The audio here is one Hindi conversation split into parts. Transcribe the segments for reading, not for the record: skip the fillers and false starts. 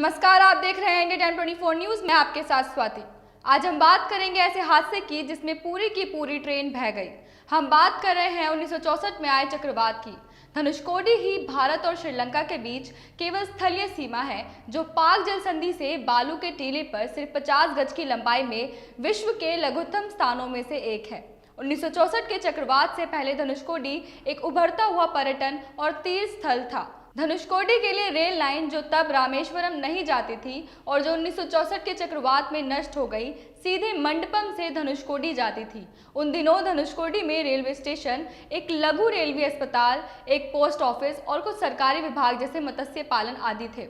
नमस्कार, आप देख रहे हैं इंडिया टाइम 24 न्यूज। मैं आपके साथ स्वाति। आज हम बात करेंगे ऐसे हादसे की जिसमें पूरी की पूरी ट्रेन बह गई। हम बात कर रहे हैं 1964 में आए चक्रवात की। धनुषकोडी ही भारत और श्रीलंका के बीच केवल स्थलीय सीमा है, जो पाक जल संधि से बालू के टीले पर सिर्फ 50 गज की लंबाई में विश्व के लघुत्तम स्थानों में से एक है। 1964 के चक्रवात से पहले धनुषकोडी एक उभरता हुआ पर्यटन और तीर्थ स्थल था। धनुषकोडी के लिए रेल लाइन, जो तब रामेश्वरम नहीं जाती थी और जो 1964 के चक्रवात में नष्ट हो गई, सीधे मंडपम से धनुषकोडी जाती थी। उन दिनों धनुषकोडी में रेलवे स्टेशन, एक लघु रेलवे अस्पताल, एक पोस्ट ऑफिस और कुछ सरकारी विभाग जैसे मत्स्य पालन आदि थे।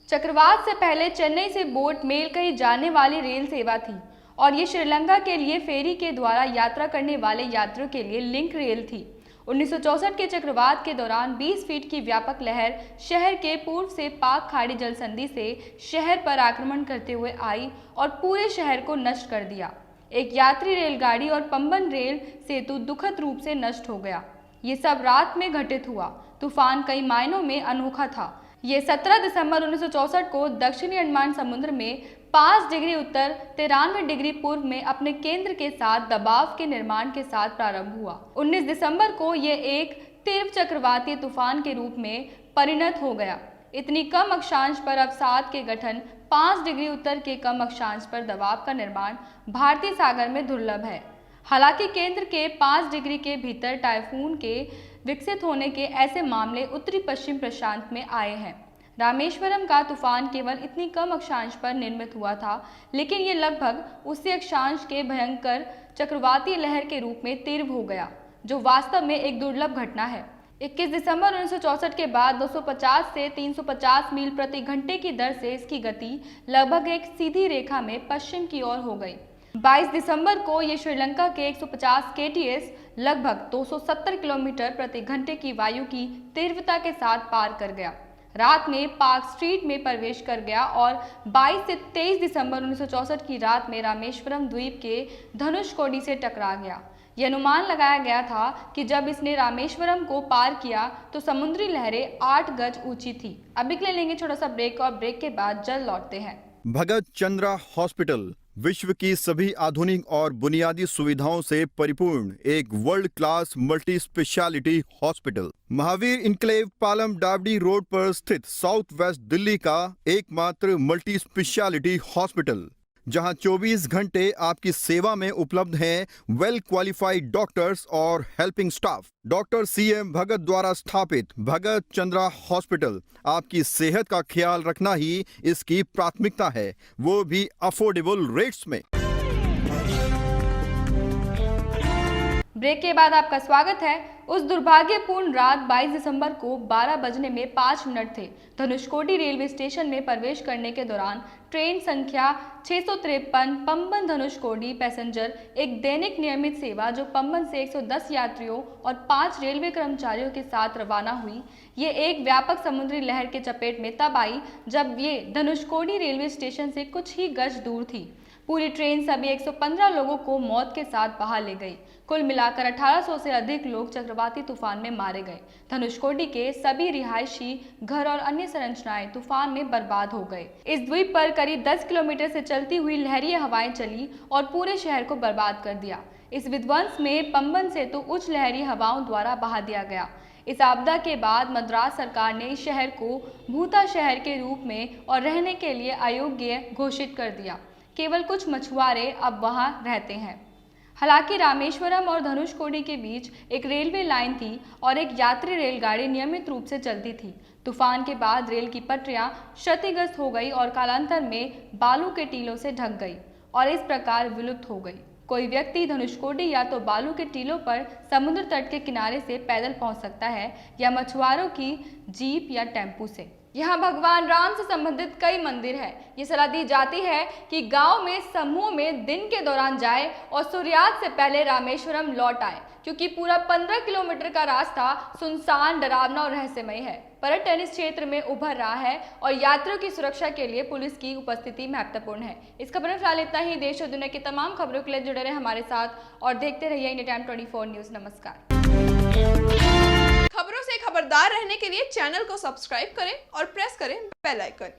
चक्रवात से पहले चेन्नई से बोट मेल कही जाने वाली रेल सेवा थी और ये श्रीलंका के लिए फेरी के द्वारा यात्रा करने वाले यात्रियों के लिए लिंक रेल थी। 1964 के चक्रवात के दौरान 20 फीट की व्यापक लहर शहर के पूर्व से पाक खाड़ी जल संधि से शहर पर आक्रमण करते हुए आई और पूरे शहर को नष्ट कर दिया। एक यात्री रेलगाड़ी और पंबन रेल सेतु दुखद रूप से नष्ट हो गया। ये सब रात में घटित हुआ। तूफान कई मायनों में अनोखा था। ये 17 दिसंबर 1964 को दक्षिणी अंडमान समुद्र में 5 डिग्री उत्तर 93 डिग्री पूर्व में अपने केंद्र के साथ दबाव के निर्माण के साथ प्रारंभ हुआ। 19 दिसंबर को यह एक तीव्र चक्रवातीय तूफान के रूप में परिणत हो गया। इतनी कम अक्षांश पर अवसाद के गठन, 5 डिग्री उत्तर के कम अक्षांश पर दबाव का निर्माण भारतीय सागर में दुर्लभ है। हालांकि केंद्र के 5 डिग्री के भीतर टाइफून के विकसित होने के ऐसे मामले उत्तरी पश्चिम प्रशांत में आए हैं। रामेश्वरम का तूफान केवल इतनी कम अक्षांश पर निर्मित हुआ था, लेकिन ये लगभग उसी अक्षांश के भयंकर चक्रवातीय लहर के रूप में तीव्र हो गया, जो वास्तव में एक दुर्लभ घटना है। 21 दिसंबर 1964 के बाद 250 से 350 मील प्रति घंटे की दर से इसकी गति लगभग एक सीधी रेखा में पश्चिम की ओर हो गई। 22 दिसंबर को ये श्रीलंका के 150 kts लगभग 270 किलोमीटर प्रति घंटे की वायु की तीव्रता के साथ पार कर गया। रात में पार्क स्ट्रीट में प्रवेश कर गया और 22 से 23 दिसंबर 1964 की रात में रामेश्वरम द्वीप के धनुषकोडी से टकरा गया। यह अनुमान लगाया गया था कि जब इसने रामेश्वरम को पार किया तो समुद्री लहरें 8 गज ऊंची थी। अभी के लिए लेंगे छोटा सा ब्रेक और ब्रेक के बाद जल्द लौटते हैं। भगत चंद्रा हॉस्पिटल विश्व की सभी आधुनिक और बुनियादी सुविधाओं से परिपूर्ण एक world class multi speciality hospital, Mahavir enclave Palam डावडी रोड पर स्थित साउथ वेस्ट दिल्ली का एकमात्र मल्टी स्पेशलिटी हॉस्पिटल, जहां 24 घंटे आपकी सेवा में उपलब्ध हैं वेल क्वालिफाइड डॉक्टर्स और हेल्पिंग स्टाफ। डॉक्टर CM भगत द्वारा स्थापित भगत चंद्रा हॉस्पिटल आपकी सेहत का ख्याल रखना ही इसकी प्राथमिकता है, वो भी अफोर्डेबल रेट्स में। ब्रेक के बाद आपका स्वागत है। उस दुर्भाग्यपूर्ण रात 22 दिसंबर को 12 बजने में 5 मिनट थे। धनुषकोडी रेलवे स्टेशन में प्रवेश करने के दौरान ट्रेन संख्या 653 पंबन धनुषकोडी पैसेंजर, एक दैनिक नियमित सेवा जो पंबन से 110 यात्रियों और 5 रेलवे कर्मचारियों के साथ रवाना हुई, ये एक व्यापक समुद्री लहर के चपेट में तब आई जब ये धनुषकोडी रेलवे स्टेशन से कुछ ही गज दूर थी। पूरी ट्रेन सभी 115 लोगों को मौत के साथ बहा ले गई। कुल मिलाकर 1800 से अधिक लोग चक्रवाती तूफान में मारे गए। धनुषकोडी के सभी रिहायशी घर और अन्य संरचनाएं तूफान में बर्बाद हो गए। इस द्वीप पर करीब 10 किलोमीटर से चलती हुई लहरीय हवाएं चली और पूरे शहर को बर्बाद कर दिया। इस विध्वंस में पंबन सेतु उच्च लहरी हवाओं द्वारा बहा दिया गया। इस आपदा के बाद मद्रास सरकार ने इस शहर को भूता शहर के रूप में और रहने के लिए अयोग्य घोषित कर दिया। केवल कुछ मछुआरे अब वहां रहते हैं। हालांकि रामेश्वरम और धनुषकोडी के बीच एक रेलवे लाइन थी और एक यात्री रेलगाड़ी नियमित रूप से चलती थी। तूफान के बाद रेल की पटरियां क्षतिग्रस्त हो गई और कालांतर में बालू के टीलों से ढक गई और इस प्रकार विलुप्त हो गई। कोई व्यक्ति धनुषकोडी या तो बालू के टीलों पर समुद्र तट के किनारे से पैदल पहुंच सकता है या मछुआरों की जीप या टेम्पू से। यहाँ भगवान राम से संबंधित कई मंदिर हैं। ये सलाह दी जाती है कि गांव में समूह में दिन के दौरान जाए और सूर्यास्त से पहले रामेश्वरम लौट आए, क्योंकि पूरा 15 किलोमीटर का रास्ता सुनसान, डरावना और रहस्यमय है। पर्यटन इस क्षेत्र में उभर रहा है और यात्रियों की सुरक्षा के लिए पुलिस की उपस्थिति महत्वपूर्ण है। इस खबर में फिलहाल इतना ही। देश और दुनिया की तमाम खबरों के लिए जुड़े रहे हमारे साथ और देखते रहिए इंडिया टाइम 24 न्यूज। नमस्कार। खबरों से खबरदार रहने के लिए चैनल को सब्सक्राइब करें और प्रेस करें बेल आइकन।